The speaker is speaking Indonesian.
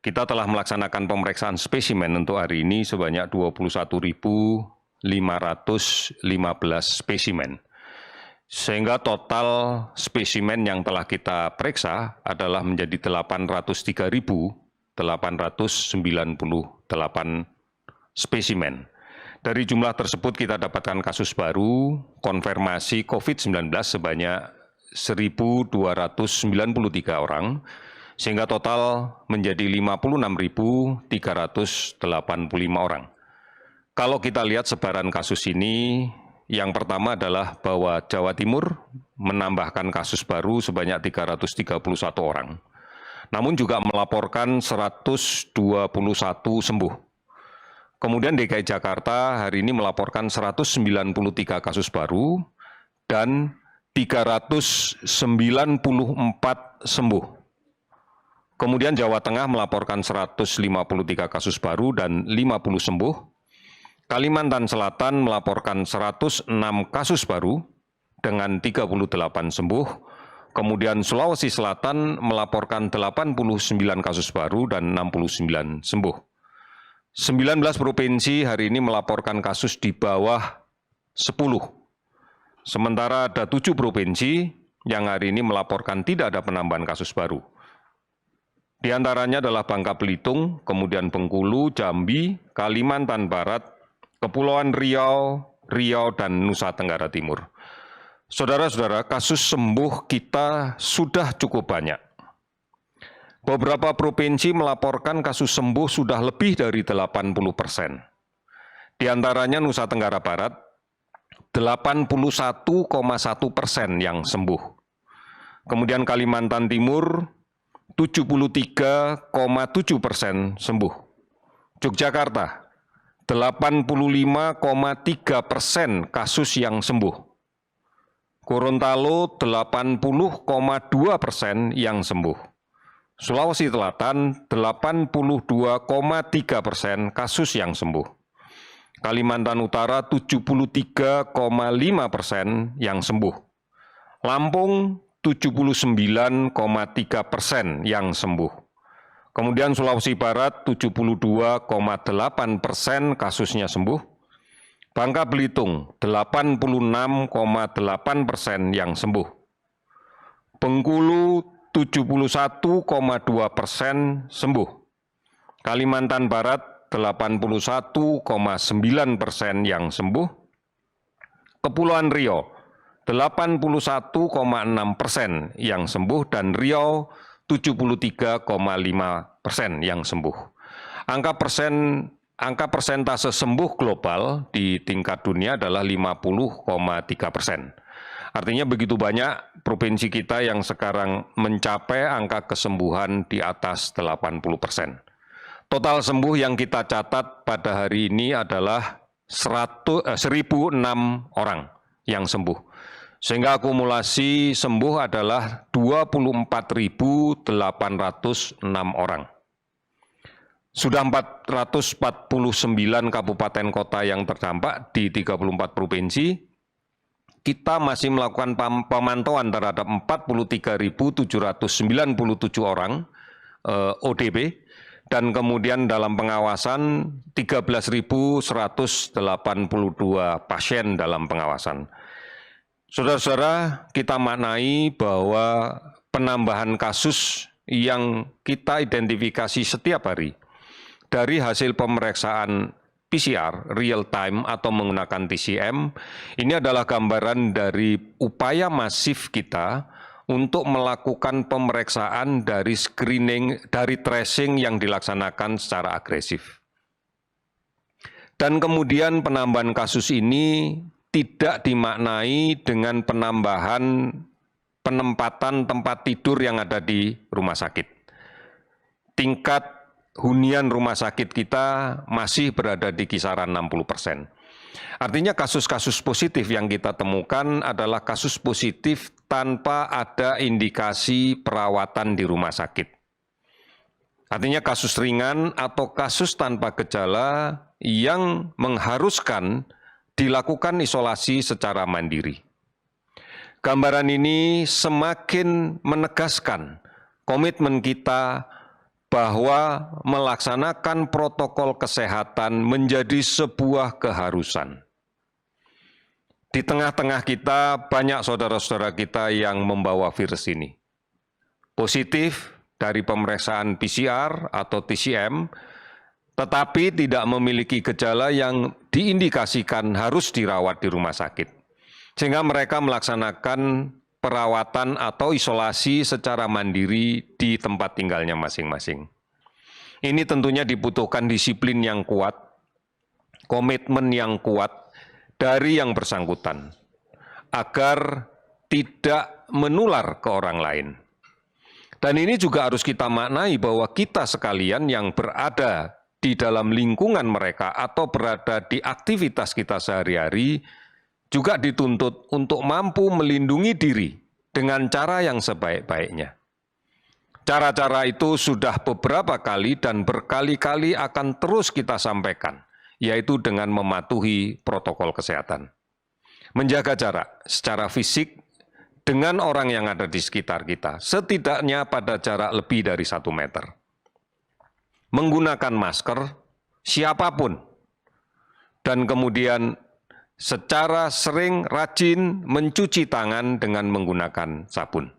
kita telah melaksanakan pemeriksaan spesimen untuk hari ini sebanyak 21.515 spesimen. Sehingga total spesimen yang telah kita periksa adalah menjadi 803.898 spesimen. Dari jumlah tersebut kita dapatkan kasus baru konfirmasi COVID-19 sebanyak 1.293 orang, sehingga total menjadi 56.385 orang. Kalau kita lihat sebaran kasus ini, yang pertama adalah bahwa Jawa Timur menambahkan kasus baru sebanyak 331 orang, namun juga melaporkan 121 sembuh. Kemudian DKI Jakarta hari ini melaporkan 193 kasus baru dan 394 sembuh. Kemudian Jawa Tengah melaporkan 153 kasus baru dan 50 sembuh. Kalimantan Selatan melaporkan 106 kasus baru dengan 38 sembuh. Kemudian Sulawesi Selatan melaporkan 89 kasus baru dan 69 sembuh. 19 provinsi hari ini melaporkan kasus di bawah 10. Sementara ada 7 provinsi yang hari ini melaporkan tidak ada penambahan kasus baru. Di antaranya adalah Bangka Belitung, kemudian Bengkulu, Jambi, Kalimantan Barat, Kepulauan Riau, dan Nusa Tenggara Timur. Saudara-saudara, kasus sembuh kita sudah cukup banyak. Beberapa provinsi melaporkan kasus sembuh sudah lebih dari 80%. Di antaranya Nusa Tenggara Barat, 81,1% yang sembuh. Kemudian Kalimantan Timur, 73,7% sembuh. Yogyakarta, 85,3% kasus yang sembuh. Gorontalo, 80,2% yang sembuh. Sulawesi Selatan 82,3% kasus yang sembuh. Kalimantan Utara 73,5% yang sembuh. Lampung 79,3% yang sembuh. Kemudian Sulawesi Barat 72,8% kasusnya sembuh. Bangka Belitung 86,8% yang sembuh. Bengkulu 71,2% sembuh. Kalimantan Barat 81,9% yang sembuh. Kepulauan Riau 81,6% yang sembuh dan Riau 73,5% yang sembuh. Angka persentase sembuh global di tingkat dunia adalah 50,3%. Artinya begitu banyak provinsi kita yang sekarang mencapai angka kesembuhan di atas 80%. Total sembuh yang kita catat pada hari ini adalah 1.006 orang yang sembuh. Sehingga akumulasi sembuh adalah 24.806 orang. Sudah 449 kabupaten kota yang terdampak di 34 provinsi. Kita masih melakukan pemantauan terhadap 43.797 orang ODP dan kemudian dalam pengawasan 13.182 pasien dalam pengawasan. Saudara-saudara, kita maknai bahwa penambahan kasus yang kita identifikasi setiap hari dari hasil pemeriksaan PCR real time atau menggunakan TCM, ini adalah gambaran dari upaya masif kita untuk melakukan pemeriksaan dari screening, dari tracing yang dilaksanakan secara agresif. Dan kemudian penambahan kasus ini tidak dimaknai dengan penambahan penempatan tempat tidur yang ada di rumah sakit. Tingkat hunian rumah sakit kita masih berada di kisaran 60%. Artinya kasus-kasus positif yang kita temukan adalah kasus positif tanpa ada indikasi perawatan di rumah sakit. Artinya kasus ringan atau kasus tanpa gejala yang mengharuskan dilakukan isolasi secara mandiri. Gambaran ini semakin menegaskan komitmen kita bahwa melaksanakan protokol kesehatan menjadi sebuah keharusan. Di tengah-tengah kita banyak saudara-saudara kita yang membawa virus ini. Positif dari pemeriksaan PCR atau TCM, tetapi tidak memiliki gejala yang diindikasikan harus dirawat di rumah sakit. Sehingga mereka melaksanakan perawatan atau isolasi secara mandiri di tempat tinggalnya masing-masing. Ini tentunya dibutuhkan disiplin yang kuat, komitmen yang kuat dari yang bersangkutan, agar tidak menular ke orang lain. Dan ini juga harus kita maknai bahwa kita sekalian yang berada di dalam lingkungan mereka atau berada di aktivitas kita sehari-hari, juga dituntut untuk mampu melindungi diri dengan cara yang sebaik-baiknya. Cara-cara itu sudah beberapa kali dan berkali-kali akan terus kita sampaikan, yaitu dengan mematuhi protokol kesehatan. Menjaga jarak secara fisik dengan orang yang ada di sekitar kita, setidaknya pada jarak lebih dari 1 meter. Menggunakan masker, siapapun, dan kemudian secara sering rajin mencuci tangan dengan menggunakan sabun.